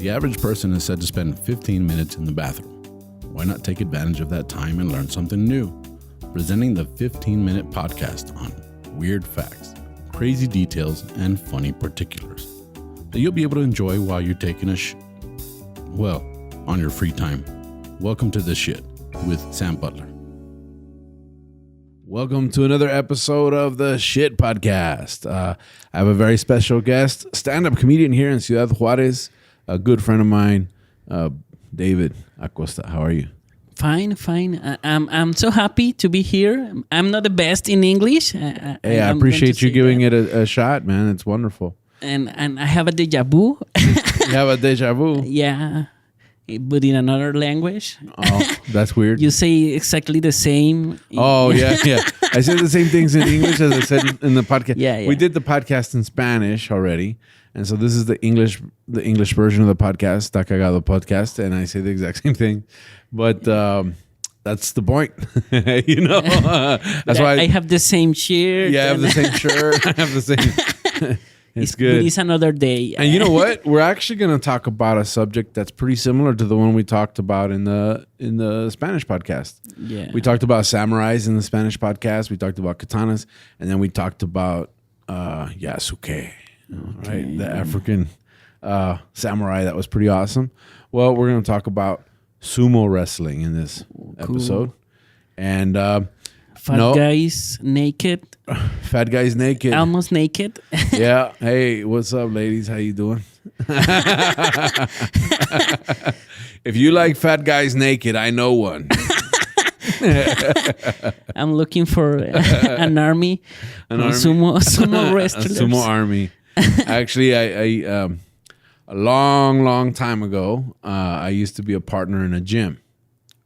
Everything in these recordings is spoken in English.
The average person is said to spend 15 minutes in the bathroom. Why not take advantage of that time and learn something new? Presenting the 15-minute podcast on weird facts, crazy details, and funny particulars that you'll be able to enjoy while you're taking a on your free time. Welcome to The Shit with Sam Butler. Welcome to another episode of The Shit Podcast. I have a very special guest, stand-up comedian here in Ciudad Juarez, a good friend of mine, David Acosta. How are you? Fine. I'm so happy to be here. I'm not the best in English. I appreciate you giving it a shot, man. It's wonderful. And I have a deja vu. You have a deja vu? Yeah, but in another language. Oh, that's weird. You say exactly the same. Oh, yeah. I said the same things in English as I said in the podcast. Yeah. We did the podcast in Spanish already. And so this is the English version of the podcast, Ta Cagado Podcast, and I say the exact same thing. But that's the point. That's why I have the same shirt. Yeah, I have the same shirt. I have the same. It's good. It's another day. And you know what? We're actually going to talk about a subject that's pretty similar to the one we talked about in the Spanish podcast. Yeah. We talked about samurais in the Spanish podcast. We talked about katanas, and then we talked about yasuke. Okay. Right, the African samurai. That was pretty awesome. Well, we're going to talk about sumo wrestling in this episode, and fat guys naked. Fat guys naked, almost naked. Yeah. Hey, what's up, ladies? How you doing? If you like fat guys naked, I know one. I'm looking for an army. Sumo wrestlers. A sumo army. Actually, I a long time ago, I used to be a partner in a gym.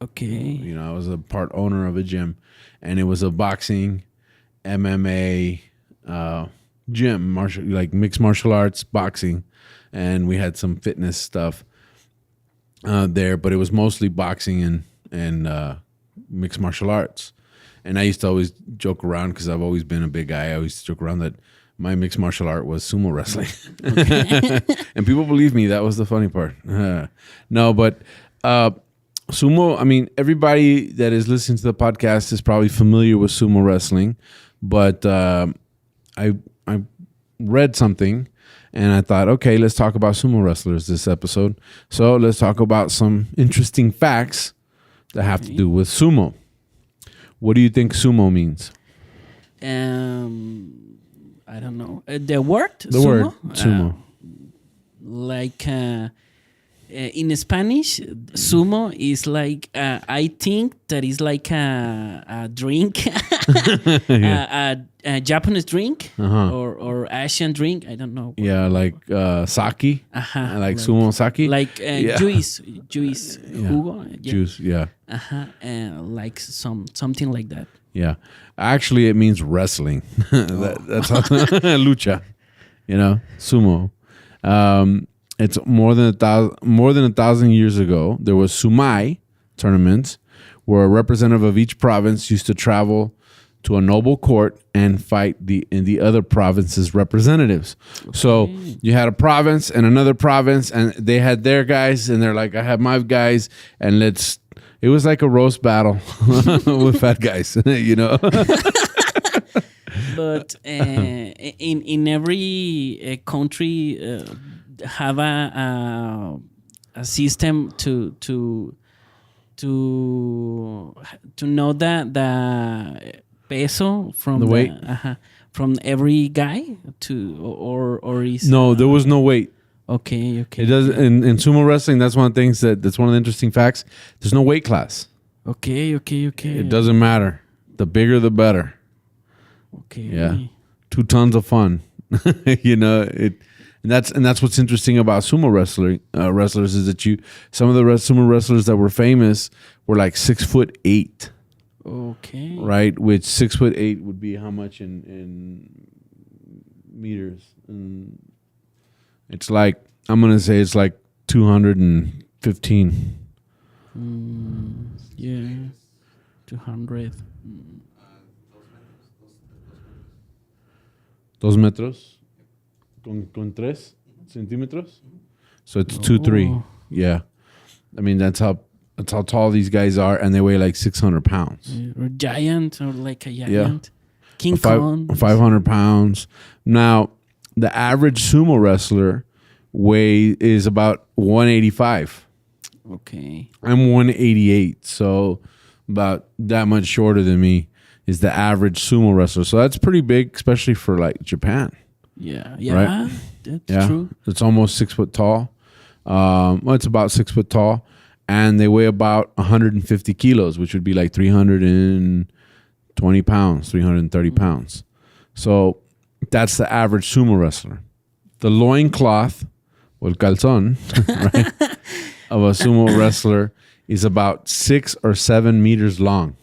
Okay. I was a part owner of a gym, and it was a boxing, MMA gym, mixed martial arts, boxing, and we had some fitness stuff there, but it was mostly boxing and mixed martial arts. And I used to always joke around because I've always been a big guy. I always joke around that my mixed martial art was sumo wrestling. Okay. And people believe me. That was the funny part. No, but sumo, I mean, everybody that is listening to the podcast is probably familiar with sumo wrestling. But I read something and I thought, okay, let's talk about sumo wrestlers this episode. So let's talk about some interesting facts that have to do with sumo. What do you think sumo means? I don't know. The word? The sumo? Word, sumo. In Spanish, sumo is like, I think that is like a drink, a Japanese drink or Asian drink. I don't know. Yeah, like sake. Like sumo sake. Like juice, jugo. Yeah. Juice, yeah. Like something like that. Yeah. Actually, it means wrestling. That's how, lucha, sumo. It's more than 1,000 years ago. There was sumai tournaments where a representative of each province used to travel to a noble court and fight in the other province's representatives. Okay. So you had a province and another province, and they had their guys, and they're like, I have my guys, and it was like a roast battle with fat guys, But in every country have a system to know the peso from the weight from every guy or is no, there was no weight. Okay. It does in sumo wrestling. That's one of the things that's one of the interesting facts. There's no weight class. Okay. It doesn't matter. The bigger, the better. Okay. Yeah. 2 tons of fun. And that's what's interesting about sumo wrestlers is that some of the sumo wrestlers that were famous were like 6'8". Okay. Right, which 6'8" would be how much in meters? It's like, I'm gonna say it's like 215. Yeah, 200. 2 metros con 3 centímetros. So it's 2'3". Oh. Yeah, I mean that's how tall these guys are, and they weigh like 600 pounds. Or giant, or like a giant. King Five, Kong. 500 pounds. Now, the average sumo wrestler is about 185. Okay. I'm 188, so about that much shorter than me is the average sumo wrestler. So that's pretty big, especially for like Japan. Yeah. Yeah. Right? That's true. It's almost 6 foot tall. Well, it's about 6 foot tall, and they weigh about 150 kilos, which would be like 320 pounds, 330 pounds. So that's the average sumo wrestler. The loincloth, or el calzón, right, of a sumo wrestler is about 6 or 7 meters long.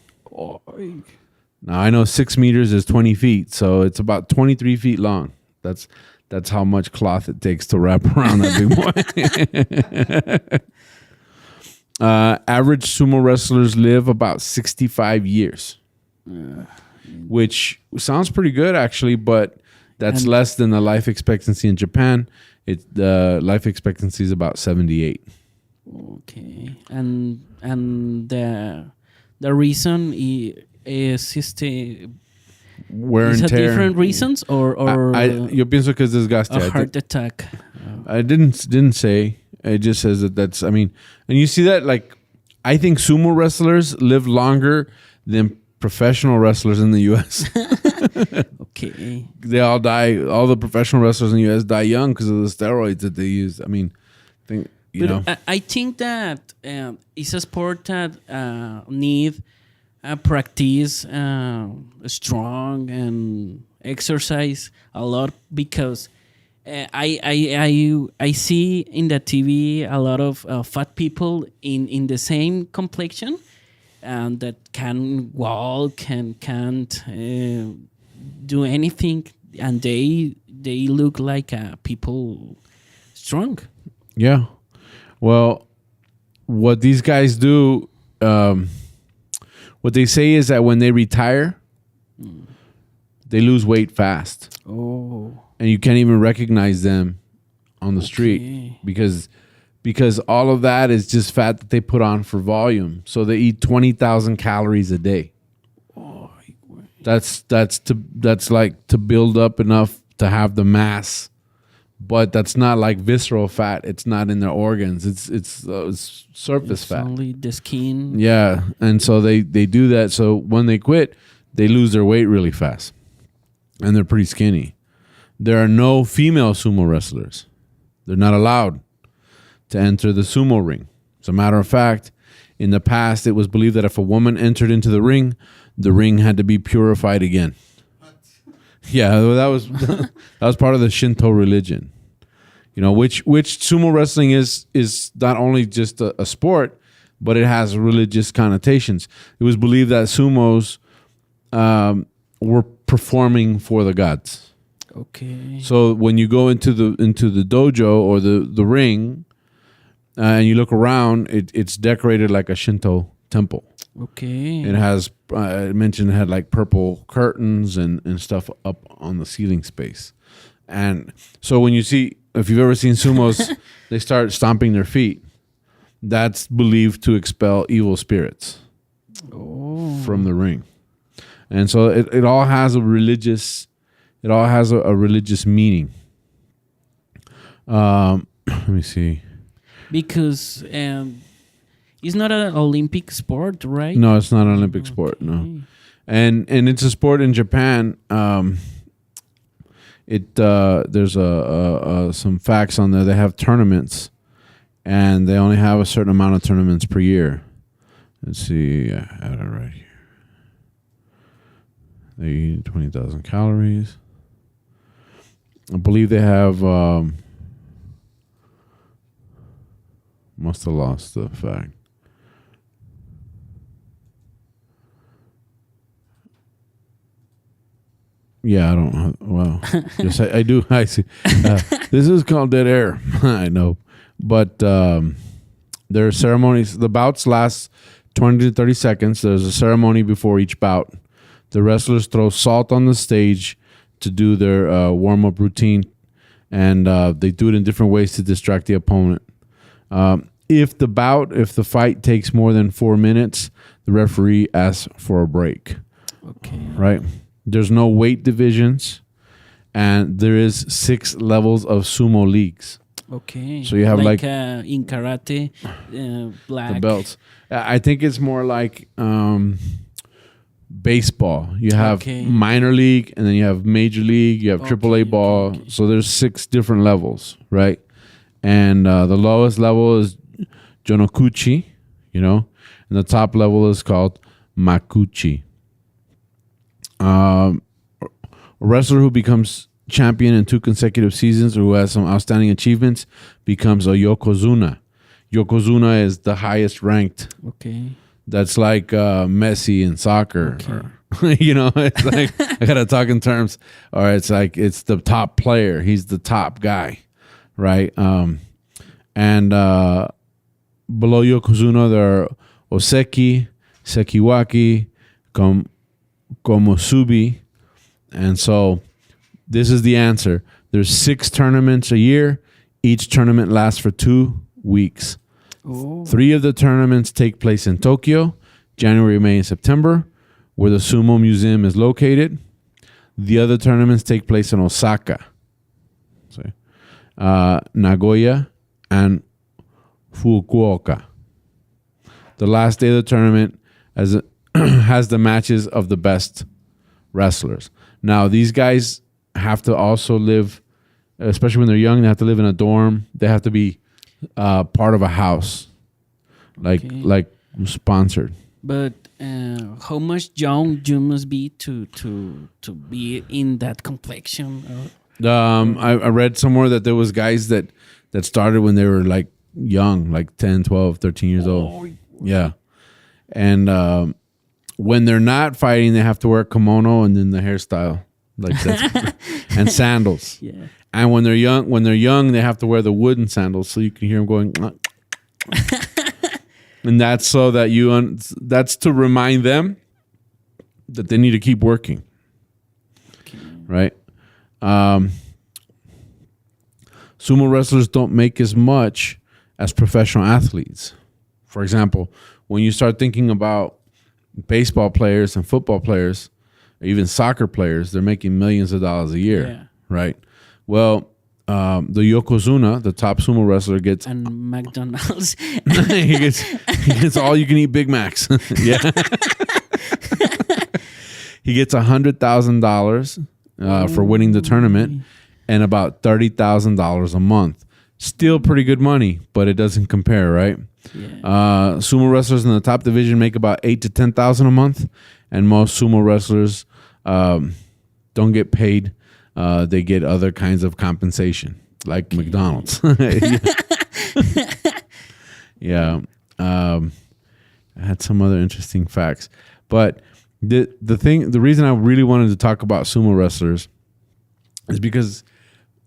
Now, I know 6 meters is 20 feet, so it's about 23 feet long. That's how much cloth it takes to wrap around that big boy. Average sumo wrestlers live about 65 years, which sounds pretty good, actually, but that's less than the life expectancy in Japan. The life expectancy is about 78. Okay. And the reason is Wear is and it tear. different reasons or Yo pienso que es desgaste. a heart attack? I didn't say. It just says that's. I mean, and you see that, like, I think sumo wrestlers live longer than professional wrestlers in the U.S. Okay. They all die. All the professional wrestlers in the U.S. die young because of the steroids that they use. I mean, I think that it's a sport that need practice strong and exercise a lot, because I see in the TV a lot of fat people in the same complexion and that can walk and can't do anything, and they look like people strong. Yeah. Well, what these guys do, what they say is that when they retire, they lose weight fast. Oh. And you can't even recognize them on the street because all of that is just fat that they put on for volume. So they eat 20,000 calories a day. Oh. That's like to build up enough to have the mass, but that's not like visceral fat. It's not in their organs. It's surface fat. Only the skin. Yeah, and so they do that. So when they quit, they lose their weight really fast, and they're pretty skinny. There are no female sumo wrestlers. They're not allowed to enter the sumo ring. As a matter of fact, in the past, it was believed that if a woman entered into the ring had to be purified again. Yeah, that was part of the Shinto religion. You know, which sumo wrestling is not only just a sport, but it has religious connotations. It was believed that sumos were performing for the gods. Okay. So when you go into the dojo or the ring, and you look around, it's decorated like a Shinto temple. Okay. It has, I mentioned it had like purple curtains and stuff up on the ceiling space. And so when you see, if you've ever seen sumos, they start stomping their feet. That's believed to expel evil spirits from the ring. And so it all has a religious, meaning. Let me see. Because it's not an Olympic sport, right? No, it's not an Olympic sport. No, and it's a sport in Japan. There's some facts on there. They have tournaments, and they only have a certain amount of tournaments per year. Let's see, I have it right here. They eat 20,000 calories. I believe they have. Must have lost the fact. Yeah, I don't know. Well, yes, I do. I see. This is called dead air. I know. But there are ceremonies. The bouts last 20 to 30 seconds. There's a ceremony before each bout. The wrestlers throw salt on the stage to do their warm-up routine. and they do it in different ways to distract the opponent. If the fight takes more than 4 minutes, the referee asks for a break. Okay. Right? There's no weight divisions, and there is 6 levels of sumo leagues. Okay. So you have like in karate, black. The belts. I think it's more like baseball. You have minor league, and then you have major league. You have AAA ball. Okay. So there's 6 different levels, right? And the lowest level is Jonokuchi, and the top level is called Makuchi. A wrestler who becomes champion in 2 consecutive seasons or who has some outstanding achievements becomes a Yokozuna. Yokozuna is the highest ranked. Okay. That's like Messi in soccer. Okay. It's like, I got to talk in terms, or it's like it's the top player. He's the top guy, right? And below Yokozuna, there are Oseki, Sekiwaki, Komosubi. And so this is the answer. There's 6 tournaments a year. Each tournament lasts for 2 weeks. Oh. 3 of the tournaments take place in Tokyo, January, May, and September, where the Sumo Museum is located. The other tournaments take place in Osaka, Nagoya, and Fukuoka. The last day of the tournament has the matches of the best wrestlers. Now, these guys have to also live, especially when they're young, they have to live in a dorm. They have to be part of a house, like sponsored. But how much young you must be to be in that complexion? I read somewhere that there was guys that started when they were like young, like 10, 12, 13 years old. Yeah. And when they're not fighting, they have to wear a kimono and then the hairstyle, like that, and sandals. Yeah. And when they're young, they have to wear the wooden sandals so you can hear them going. And that's so that that's to remind them that they need to keep working. Okay. Right? Sumo wrestlers don't make as much as professional athletes. For example, when you start thinking about baseball players and football players, or even soccer players, they're making millions of dollars a year, right? Well, the Yokozuna, the top sumo wrestler, gets and McDonald's. he gets all you can eat Big Macs. Yeah, he gets $100,000 for winning the tournament, and about $30,000 a month. Still pretty good money, but it doesn't compare, right? Yeah. Sumo wrestlers in the top division make about $8,000 to $10,000 a month, and most sumo wrestlers don't get paid. They get other kinds of compensation, like McDonald's. Yeah. I had some other interesting facts, but the reason I really wanted to talk about sumo wrestlers is because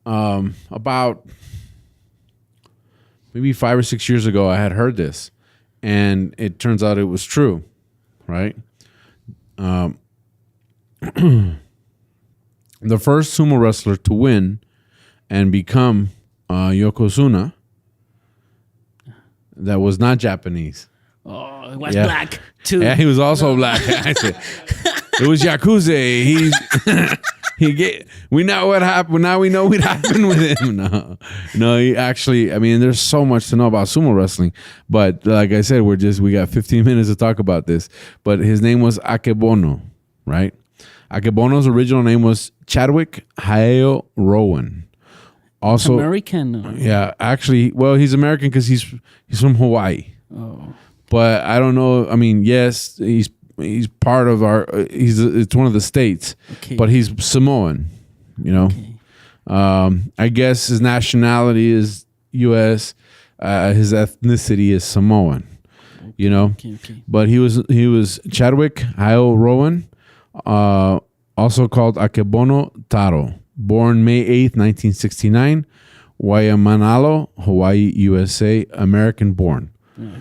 about maybe 5 or 6 years ago, I had heard this, and it turns out it was true, right? The first sumo wrestler to win and become Yokozuna that was not Japanese. Oh, it was black too. Yeah, he was also black. It was Yakuza. We know what happened. Now we know what happened with him. No, he actually, I mean, there's so much to know about sumo wrestling, but like I said, we got 15 minutes to talk about this, but his name was Akebono, right? Akebono's original name was Chadwick Hayao Rowan. Also American. Yeah, actually, well, he's American because he's from Hawaii. Oh. But I don't know. I mean, yes, he's part of it's one of the states, okay. But he's Samoan, Okay. I guess his nationality is U.S. His ethnicity is Samoan, Okay. But he was Chadwick Hayao Rowan, also called Akebono Taro, born May 8th, 1969, Waimanalo, Hawaii, USA, American born. Yeah.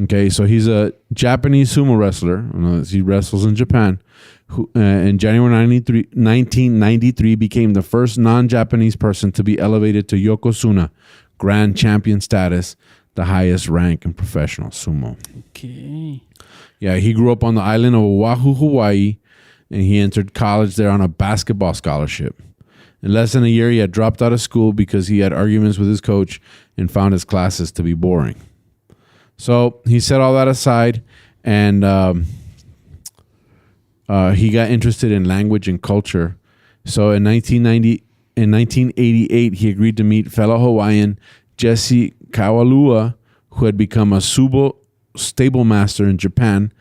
Okay, so he's a Japanese sumo wrestler. He wrestles in Japan. Who, in January 1993, became the first non-Japanese person to be elevated to Yokozuna, Grand Champion status, the highest rank in professional sumo. Okay. Yeah, he grew up on the island of Oahu, Hawaii, and he entered college there on a basketball scholarship. In less than a year, he had dropped out of school because he had arguments with his coach and found his classes to be boring. So he set all that aside, and he got interested in language and culture. So in 1988, he agreed to meet fellow Hawaiian Jesse Kawalua, who had become a sumo stable master in Japan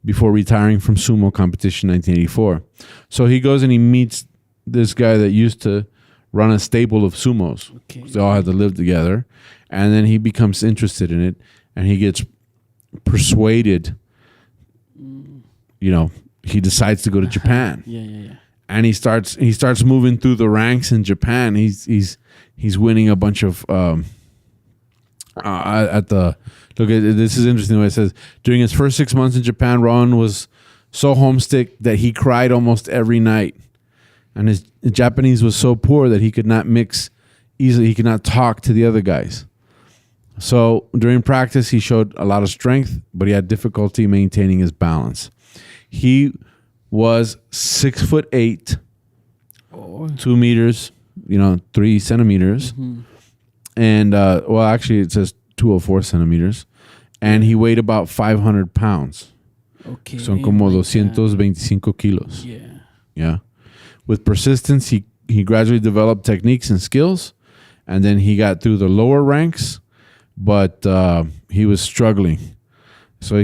before retiring from sumo competition in 1984. So he goes and he meets this guy that used to run a stable of sumos. Okay. They all had to live together. And then he becomes interested in it, and he gets persuaded, he decides to go to Japan. Yeah. And he starts moving through the ranks in Japan. He's winning a bunch of this is interesting what it says. During his first 6 months in Japan, Ron was so homesick that he cried almost every night. And his Japanese was so poor that he could not mix easily. He could not talk to the other guys. So during practice, he showed a lot of strength, but he had difficulty maintaining his balance. He was 6'8", 2 meters, 3 centimeters. Mm-hmm. And, actually it says 204 centimeters. And he weighed about 500 pounds. Okay. Son como 225 kilos. Yeah. Yeah. With persistence, he gradually developed techniques and skills. And then he got through the lower ranks, but he was struggling. So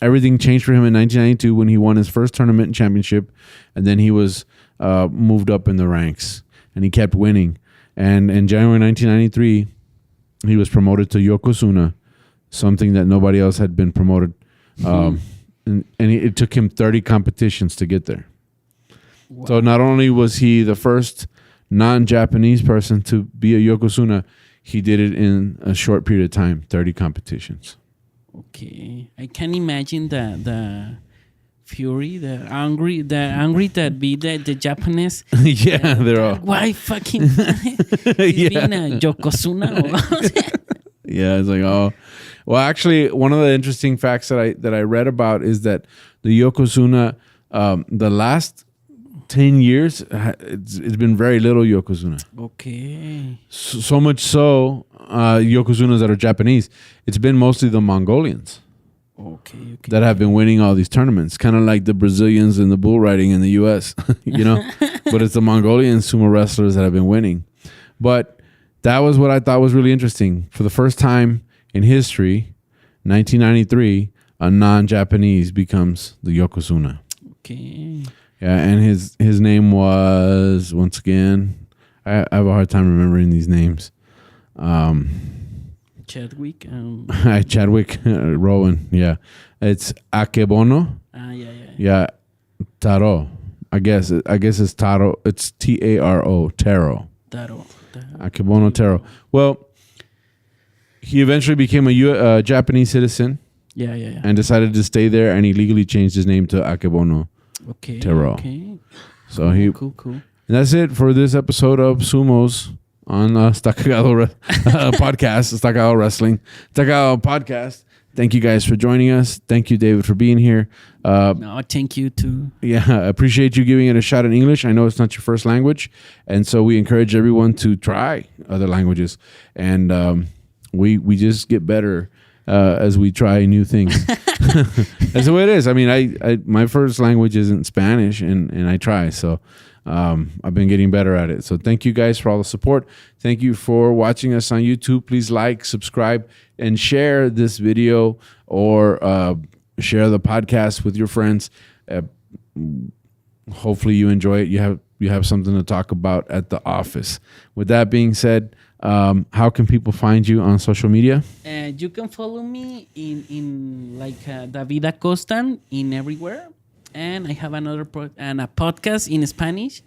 everything changed for him in 1992 when he won his first tournament and championship. And then he was moved up in the ranks. And he kept winning. And in January 1993, he was promoted to Yokozuna, something that nobody else had been promoted. And it took him 30 competitions to get there. Wow. So not only was he the first non-Japanese person to be a Yokozuna, he did it in a short period of time, 30 competitions. Okay. I can imagine the fury, the angry that be the Japanese. Yeah, they're all. Why fucking he's being a Yokozuna? Yeah, it's like, oh. Well, actually, one of the interesting facts that I read about is that the Yokozuna, the last 10 years, it's been very little Yokozuna. Okay. So much so, Yokozunas that are Japanese, it's been mostly the Mongolians. Okay. That have been winning all these tournaments, kind of like the Brazilians in the bull riding in the U.S., But it's the Mongolian sumo wrestlers that have been winning. But that was what I thought was really interesting. For the first time in history, 1993, a non-Japanese becomes the Yokozuna. Okay. Yeah, and his name was, once again, I have a hard time remembering these names. Chadwick. Chadwick Rowan. Yeah, it's Akebono. Yeah. Yeah, Taro. I guess it's Taro. It's Taro. Taro. Akebono Taro. Well, he eventually became a Japanese citizen. Yeah. And decided to stay there, and he legally changed his name to Akebono Taro. Okay. So cool. And that's it for this episode of Sumos on Stacagado podcast, Stacagado Wrestling, Stacagado Podcast. Thank you guys for joining us. Thank you, David, for being here. No, thank you too. Yeah, I appreciate you giving it a shot in English. I know it's not your first language, and so we encourage everyone to try other languages. And we just get better as we try new things. That's the way it is. I mean, I my first language isn't Spanish, and I try. So I've been getting better at it. So thank you guys for all the support. Thank you for watching us on YouTube. Please like, subscribe, and share this video, or share the podcast with your friends. Hopefully you enjoy it. You have something to talk about at the office. With that being said, how can people find you on social media? You can follow me in like David Acosta in everywhere. And I have another a podcast in Spanish.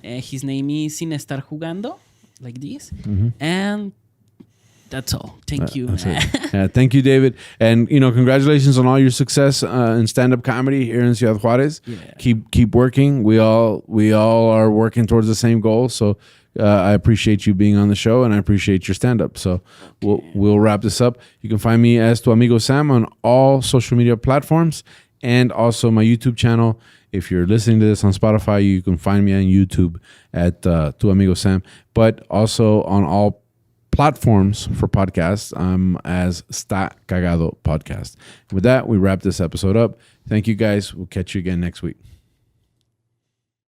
His name is Sin Estar Jugando, like this. Mm-hmm. And That's all. Thank you. That's it. Yeah, thank you, David. And, congratulations on all your success in stand-up comedy here in Ciudad Juarez. Yeah. Keep working. We all are working towards the same goal. So I appreciate you being on the show, and I appreciate your stand-up. So we'll wrap this up. You can find me as Tu Amigo Sam on all social media platforms, and also my YouTube channel. If you're listening to this on Spotify, you can find me on YouTube at Tu Amigo Sam, but also on all platforms for podcasts, as Sta Cagado Podcast. With that, we wrap this episode up. Thank you, guys. We'll catch you again next week.